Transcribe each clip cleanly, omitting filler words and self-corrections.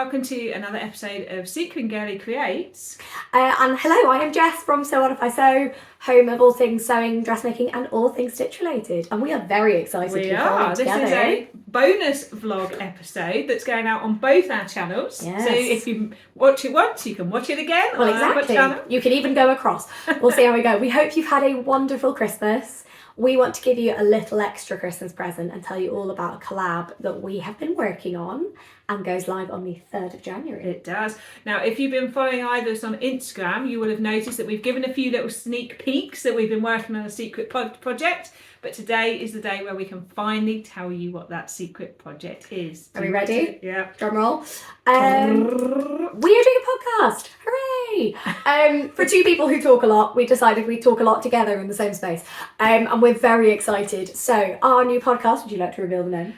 welcome to another episode of Secret and Girly Creates. And hello, I am Jess from Sew What If I Sew, home of all things sewing, dressmaking and all things stitch related. And we are very excited to be filming together. This is a bonus vlog episode that's going out on both our channels. Yes. So if you watch it once, you can watch it again on our channel. You can even go across. We'll see how we go. We hope you've had a wonderful Christmas. We want to give you a little extra Christmas present and tell you all about a collab that we have been working on and goes live on the 3rd of January. It does. Now, if you've been following either of us on Instagram, you will have noticed that we've given a few little sneak peeks that we've been working on a secret project. But today is the day where we can finally tell you what that secret project is. Are we ready? Yeah. Drum roll. We are doing a podcast. Hooray! For two people who talk a lot, we decided we'd talk a lot together in the same space. And we're very excited. So our new podcast, would you like to reveal the name?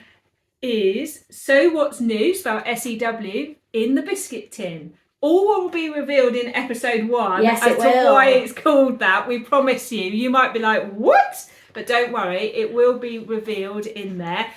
Is Sew What's New, spelled S-E-W, in the biscuit tin. All will be revealed in episode 1 yes, as to why it's called that. We promise you. You might be like, what? But don't worry, it will be revealed in there.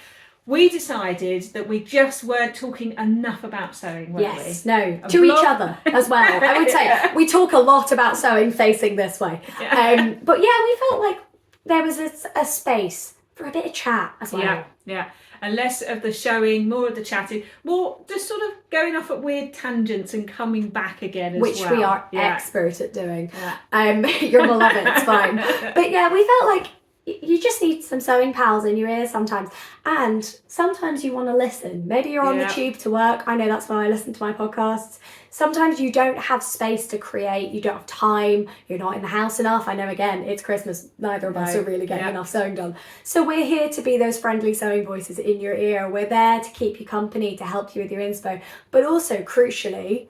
We decided that we just weren't talking enough about sewing, weren't we? Yes, no, to each other as well. I would say we talk a lot about sewing facing this way. Yeah. But yeah, we felt like there was a space for a bit of chat as well. Yeah. And less of the showing, more of the chatting, more just sort of going off at weird tangents and coming back again as Which well. we are expert at doing. Yeah. You're gonna love it, it's fine. But yeah, we felt like you just need some sewing pals in your ear sometimes. And sometimes you want to listen. Maybe you're on the tube to work. I know that's when I listen to my podcasts. Sometimes you don't have space to create. You don't have time. You're not in the house enough. I know, again, it's Christmas. Neither of us are really getting enough sewing done. So we're here to be those friendly sewing voices in your ear. We're there to keep you company, to help you with your inspo. But also, crucially,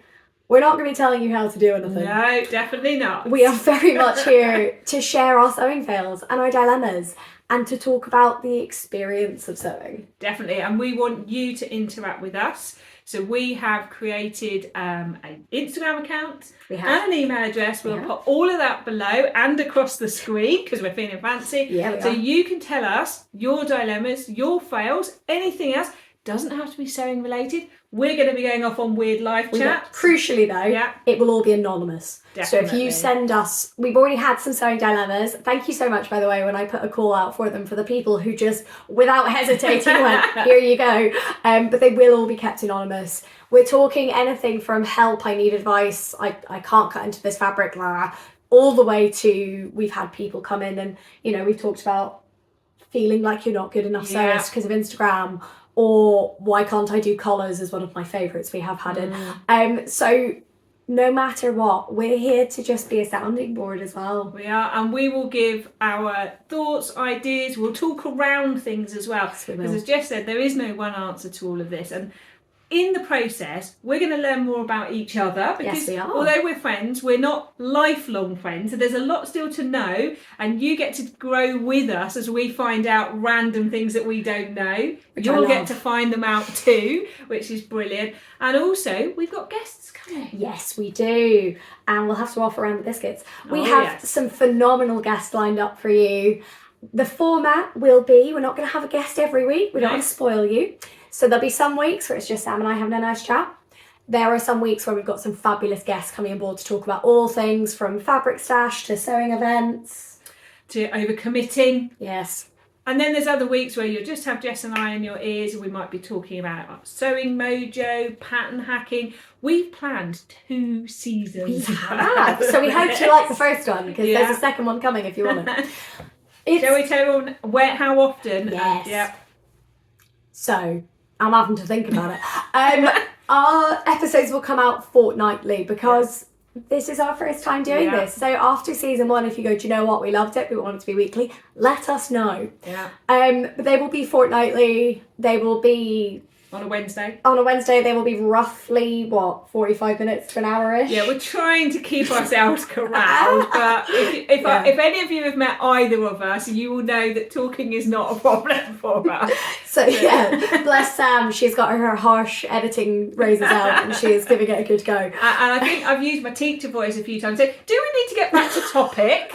we're not going to be telling you how to do anything. No, definitely not. We are very much here to share our sewing fails and our dilemmas and to talk about the experience of sewing. Definitely. And we want you to interact with us. So we have created an Instagram account and an email address. We'll put all of that below and across the screen because we're feeling fancy. Yeah, you can tell us your dilemmas, your fails, anything else. Doesn't have to be sewing related. We're going to be going off on weird life chats. Crucially though, it will all be anonymous. Definitely. So if you send us, we've already had some sewing dilemmas. Thank you so much, by the way, when I put a call out for them for the people who just, without hesitating, went, here you go. But they will all be kept anonymous. We're talking anything from help, I need advice, I can't cut into this fabric, all the way to we've had people come in and, we've talked about feeling like you're not good enough sewist because of Instagram. Or why can't I do collars is one of my favourites we have had in. So no matter what, we're here to just be a sounding board as well. We are, and we will give our thoughts, ideas, we'll talk around things as well. Because as Jess said, there is no one answer to all of this. And in the process, we're going to learn more about each other because although we're friends, we're not lifelong friends. So there's a lot still to know, and you get to grow with us as we find out random things that we don't know. You'll get to find them out too, which is brilliant. And also, we've got guests coming. Yes, we do. And we'll have to offer around the biscuits. We have some phenomenal guests lined up for you. The format will be, we're not going to have a guest every week. We don't want to spoil you. So there'll be some weeks where it's just Sam and I having a nice chat. There are some weeks where we've got some fabulous guests coming on board to talk about all things from fabric stash to sewing events. To overcommitting. Yes. And then there's other weeks where you'll just have Jess and I in your ears and we might be talking about sewing mojo, pattern hacking. We've planned 2 seasons. We have. So we hope you like the first one because there's a second one coming if you want it. Shall we tell everyone how often? Yes. Yeah. So I'm having to think about it. Our episodes will come out fortnightly because this is our first time doing this. So after season 1, if you go, do you know what, we loved it, we want it to be weekly, let us know. Yeah. But they will be fortnightly. They will be on a Wednesday. On a Wednesday, they will be roughly 45 minutes to an hour-ish. Yeah, we're trying to keep ourselves corralled, but if any of you have met either of us, you will know that talking is not a problem for us. So bless Sam, she's got her harsh editing razors out and she is giving it a good go. And I think I've used my teacher voice a few times. So, do we need to get back to topic?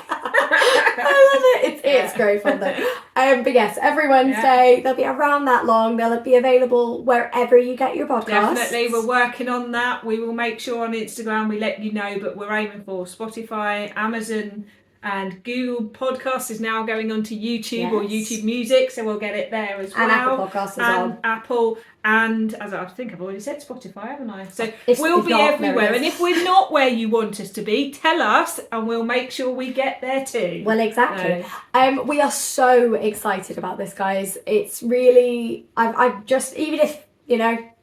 I love it. It's great fun though. But yes, every Wednesday they'll be around that long. They'll be available wherever you get your podcasts. Definitely, we're working on that. We will make sure on Instagram we let you know, but we're aiming for Spotify, Amazon, and Google Podcasts is now going on to YouTube or YouTube Music, so we'll get it there as well. And Apple Podcasts as well. Apple, and as I think I've already said, Spotify, haven't I? So we'll be everywhere. And if we're not where you want us to be, tell us, and we'll make sure we get there too. Well, exactly. We are so excited about this, guys. It's really, I've just, even if,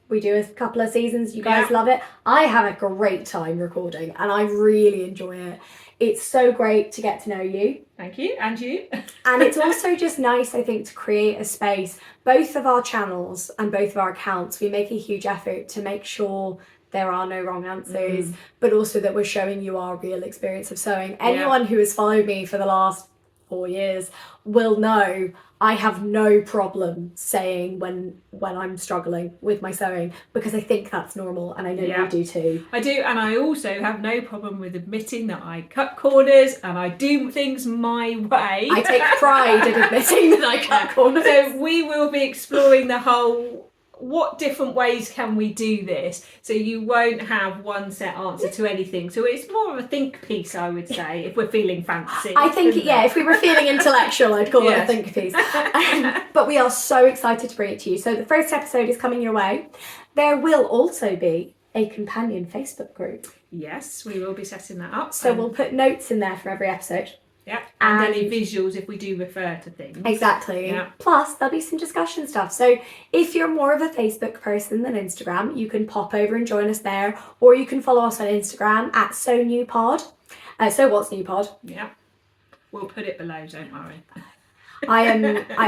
we do a couple of seasons, you guys love it. I have a great time recording, and I really enjoy it. It's so great to get to know you. Thank you, and you. And it's also just nice, I think, to create a space. Both of our channels and both of our accounts, we make a huge effort to make sure there are no wrong answers, but also that we're showing you our real experience of sewing. Anyone who has followed me for the last 4 years will know I have no problem saying when I'm struggling with my sewing, because I think that's normal, and I know you do too. I do, and I also have no problem with admitting that I cut corners and I do things my way. I take pride in admitting that I cut corners. So we will be exploring the whole, what different ways can we do this, so you won't have one set answer to anything. So it's more of a think piece, I would say, if we're feeling fancy. I think, if we were feeling intellectual, I'd call it a think piece. But we are so excited to bring it to you. So the first episode is coming your way. There will also be a companion Facebook group. Yes, we will be setting that up. So we'll put notes in there for every episode. Yeah, and any visuals if we do refer to things. Exactly. Yeah. Plus, there'll be some discussion stuff. So if you're more of a Facebook person than Instagram, you can pop over and join us there, or you can follow us on Instagram at SoNewPod. So what's new pod? Yeah, we'll put it below. Don't worry. I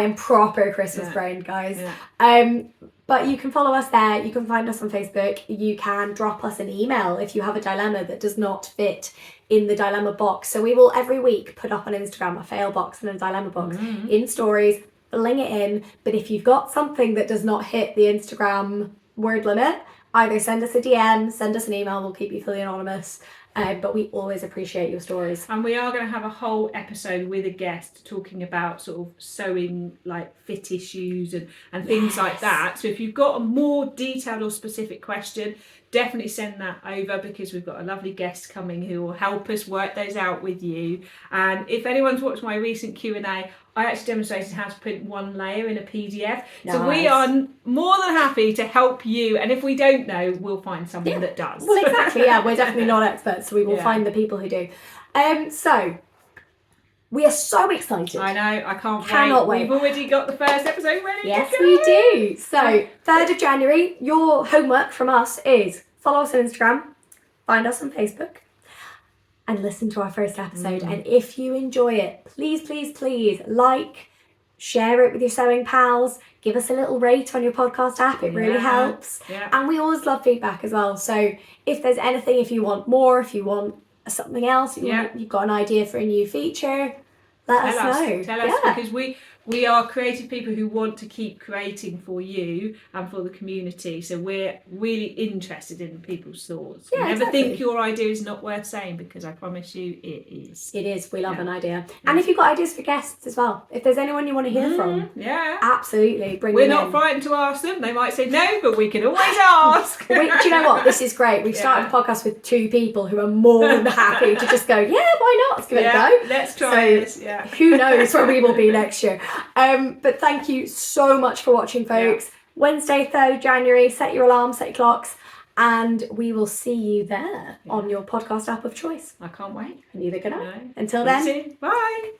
am proper Christmas brain, guys. Yeah. But you can follow us there. You can find us on Facebook. You can drop us an email if you have a dilemma that does not fit in the dilemma box. So we will every week put up on Instagram a fail box and a dilemma box in stories, fling it in. But if you've got something that does not hit the Instagram word limit, either send us a DM, send us an email. We'll keep you fully anonymous. But we always appreciate your stories. And we are going to have a whole episode with a guest talking about sort of sewing, like fit issues and things like that. So if you've got a more detailed or specific question, definitely send that over, because we've got a lovely guest coming who will help us work those out with you. And if anyone's watched my recent Q&A, I actually demonstrated how to print one layer in a PDF. Nice. So we are more than happy to help you. And if we don't know, we'll find someone that does. Well, exactly. Yeah, we're definitely not experts, so we will find the people who do. So we are so excited. I know. I cannot wait. We've already got the first episode ready. Yes, we do. So 3rd of January, your homework from us is follow us on Instagram, find us on Facebook, and listen to our first episode. And if you enjoy it, please, please, please share it with your sewing pals, give us a little rate on your podcast app. It really helps. Yeah. And we always love feedback as well. So if there's anything, if you want more, if you want something else, you've got an idea for a new feature, let us know. Tell us, because we are creative people who want to keep creating for you and for the community. So we're really interested in people's thoughts. Yeah, never think your idea is not worth saying, because I promise you it is. It is. We love an idea. Yeah. And if you've got ideas for guests as well, if there's anyone you want to hear from, absolutely bring them in. We're not frightened to ask them. They might say no, but we can always ask. Do you know what? This is great. We've started a podcast with 2 people who are more than happy to just go, why not? Let's give it a go. Let's try this. Yeah. Who knows where we will be next year. But thank you so much for watching, folks. Wednesday, 3rd of January, set your alarm, set your clocks, and we will see you there on your podcast app of choice. I can't wait. Neither can I. Until then, bye.